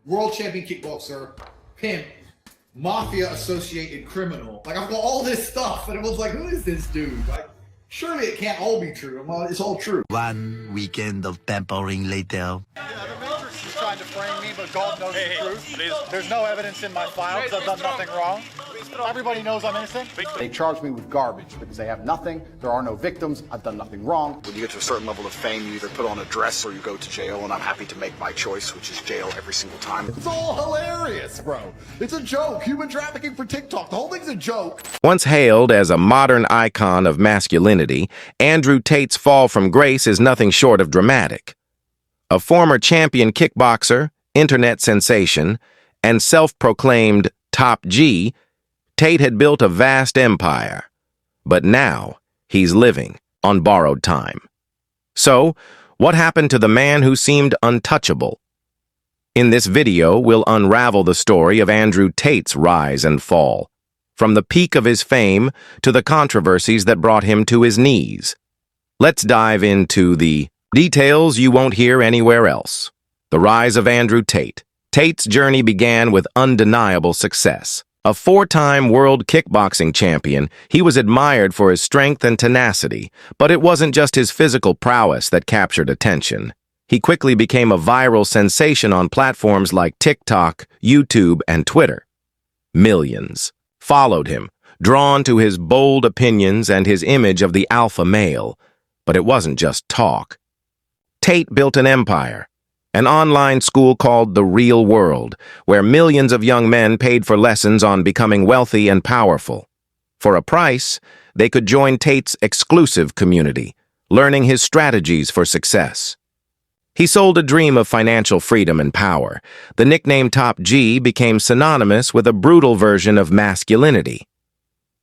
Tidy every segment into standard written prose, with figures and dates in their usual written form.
world champion kickboxer, pimp, mafia-associated criminal. Like, I've got all this stuff, and everyone's like, who is this dude? Like, surely it can't all be true. It's all true. One weekend of pampering later. The Matrix is trying to frame me, but God knows the truth. There's no evidence in my files. I've done nothing wrong. Everybody knows I'm innocent. They charge me with garbage because they have nothing. There are no victims. I've done nothing wrong. When you get to a certain level of fame, you either put on a dress or you go to jail, and I'm happy to make my choice, which is jail every single time. It's all hilarious, bro. It's a joke. Human trafficking for TikTok. The whole thing's a joke. Once hailed as a modern icon of masculinity, Andrew Tate's fall from grace is nothing short of dramatic. A former champion kickboxer, internet sensation, and self-proclaimed top G, Tate had built a vast empire. But now, he's living on borrowed time. So, what happened to the man who seemed untouchable? In this video, we'll unravel the story of Andrew Tate's rise and fall, from the peak of his fame to the controversies that brought him to his knees. Let's dive into the details you won't hear anywhere else. The rise of Andrew Tate. Tate's journey began with undeniable success. A four-time world kickboxing champion, he was admired for his strength and tenacity, but it wasn't just his physical prowess that captured attention. He quickly became a viral sensation on platforms like TikTok, YouTube, and Twitter. Millions followed him, drawn to his bold opinions and his image of the alpha male. But it wasn't just talk. Tate built an empire. An online school called The Real World, where millions of young men paid for lessons on becoming wealthy and powerful. For a price, they could join Tate's exclusive community, learning his strategies for success. He sold a dream of financial freedom and power. The nickname Top G became synonymous with a brutal version of masculinity.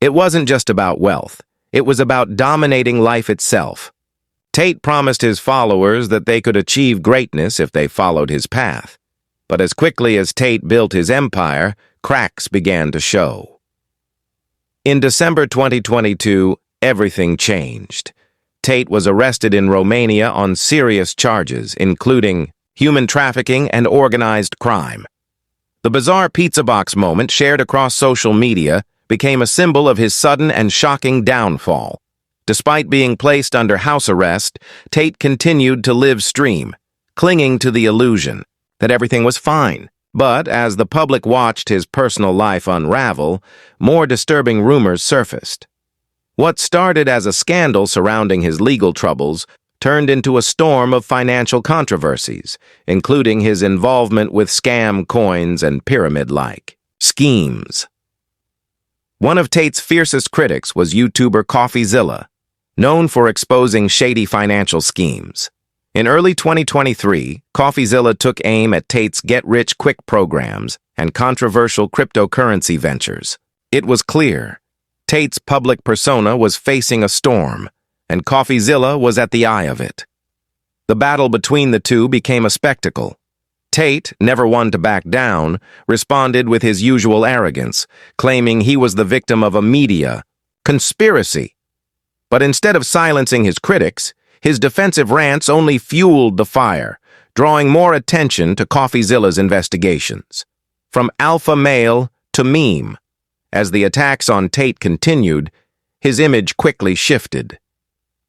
It wasn't just about wealth. It was about dominating life itself. Tate promised his followers that they could achieve greatness if they followed his path. But as quickly as Tate built his empire, cracks began to show. In December 2022, everything changed. Tate was arrested in Romania on serious charges, including human trafficking and organized crime. The bizarre pizza box moment shared across social media became a symbol of his sudden and shocking downfall. Despite being placed under house arrest, Tate continued to live stream, clinging to the illusion that everything was fine. But as the public watched his personal life unravel, more disturbing rumors surfaced. What started as a scandal surrounding his legal troubles turned into a storm of financial controversies, including his involvement with scam coins and pyramid-like schemes. One of Tate's fiercest critics was YouTuber CoffeeZilla, known for exposing shady financial schemes. In early 2023, CoffeeZilla took aim at Tate's get-rich-quick programs and controversial cryptocurrency ventures. It was clear Tate's public persona was facing a storm, and CoffeeZilla was at the eye of it. The battle between the two became a spectacle. Tate, never one to back down, responded with his usual arrogance, claiming he was the victim of a media conspiracy. But instead of silencing his critics, his defensive rants only fueled the fire, drawing more attention to CoffeeZilla's investigations. From alpha male to meme. As the attacks on Tate continued, his image quickly shifted.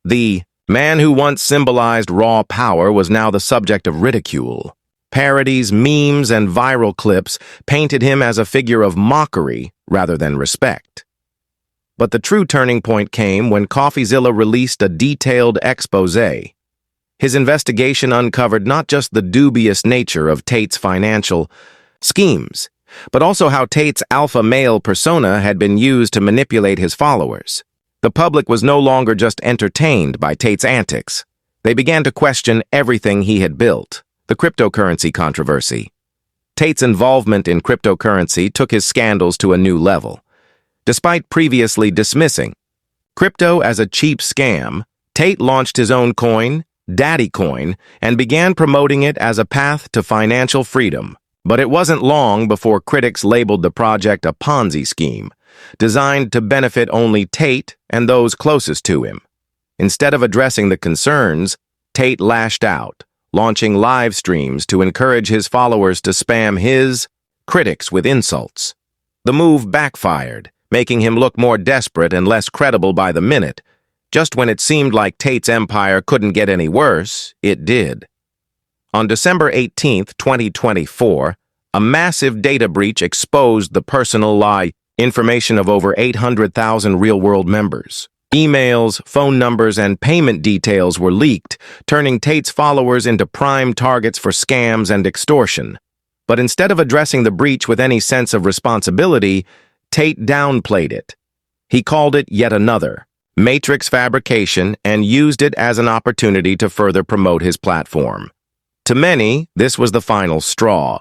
The man who once symbolized raw power was now the subject of ridicule. Parodies, memes, and viral clips painted him as a figure of mockery rather than respect. But the true turning point came when CoffeeZilla released a detailed exposé. His investigation uncovered not just the dubious nature of Tate's financial schemes, but also how Tate's alpha male persona had been used to manipulate his followers. The public was no longer just entertained by Tate's antics. They began to question everything he had built. The cryptocurrency controversy. Tate's involvement in cryptocurrency took his scandals to a new level. Despite previously dismissing crypto as a cheap scam, Tate launched his own coin, Daddy Coin, and began promoting it as a path to financial freedom. But it wasn't long before critics labeled the project a Ponzi scheme, designed to benefit only Tate and those closest to him. Instead of addressing the concerns, Tate lashed out, launching live streams to encourage his followers to spam his critics with insults. The move backfired, making him look more desperate and less credible by the minute. Just when it seemed like Tate's empire couldn't get any worse, it did. On December 18, 2024, a massive data breach exposed the personal information of over 800,000 real-world members. Emails, phone numbers, and payment details were leaked, turning Tate's followers into prime targets for scams and extortion. But instead of addressing the breach with any sense of responsibility, Tate downplayed it. He called it yet another matrix fabrication and used it as an opportunity to further promote his platform. To many, this was the final straw.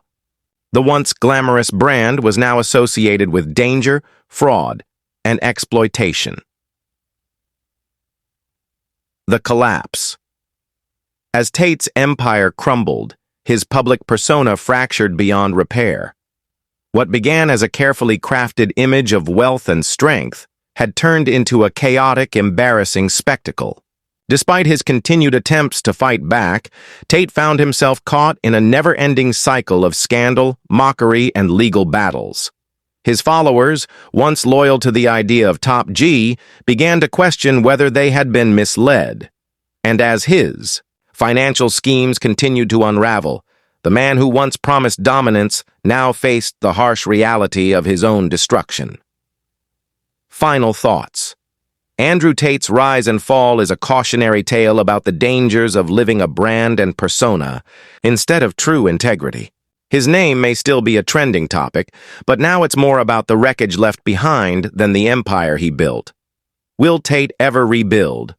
The once glamorous brand was now associated with danger, fraud, and exploitation. The collapse. As Tate's empire crumbled, his public persona fractured beyond repair. What began as a carefully crafted image of wealth and strength had turned into a chaotic, embarrassing spectacle. Despite his continued attempts to fight back, Tate found himself caught in a never-ending cycle of scandal, mockery, and legal battles. His followers, once loyal to the idea of Top G, began to question whether they had been misled. And as his financial schemes continued to unravel, the man who once promised dominance now faced the harsh reality of his own destruction. Final thoughts. Andrew Tate's rise and fall is a cautionary tale about the dangers of living a brand and persona instead of true integrity. His name may still be a trending topic, but now it's more about the wreckage left behind than the empire he built. Will Tate ever rebuild?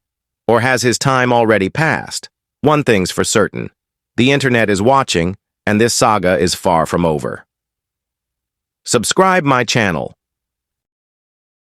Or has his time already passed? One thing's for certain. The internet is watching, and this saga is far from over. Subscribe my channel.